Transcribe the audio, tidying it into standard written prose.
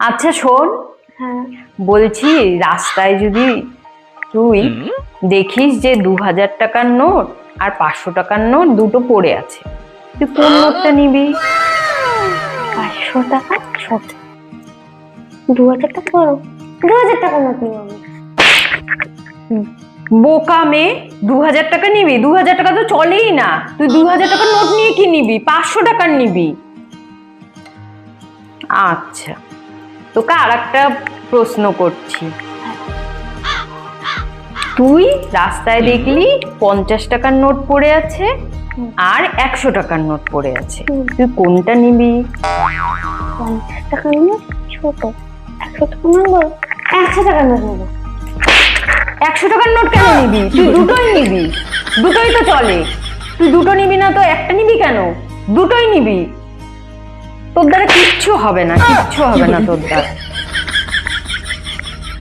আচ্ছা শোন, হ্যাঁ বলছি রাস্তায় যদি তুই দেখিস যে 2000 টাকার নোট আর 500 টাকার নোট দুটো পড়ে আছে, তুই কোন নোটটা নিবি? 500 টাকা ছোট, 2000 টাকা বড়। 2000 টাকা নোট নিব আমি। বোকা মেয়ে, 2000 টাকা নিবি? 2000 টাকা তো চলেই না, তুই 2000 টাকার নোট নিয়ে কি নিবি? 500 টাকার নিবি। আচ্ছা, তোকে আর একটা প্রশ্ন করছি। তুই রাস্তায় দেখলি 50 টাকার নোট পড়ে আছে আর 100 টাকার নোট পড়ে আছে, তুই কোনটা নিবি? 50 টাকা নোট ছোট, 100 টাকা নোট বড়। 100 টাকা নোট নেবো। 100 টাকার নোট কেন নিবি? তুই দুটোই নিবি, দুটোই তো চলে। তুই দুটো নিবি না তো একটা নিবি কেন? দুটোই নিবি, তোর দ্বারা কিচ্ছু হবে না, কিচ্ছু হবে না তোর দ্বারা।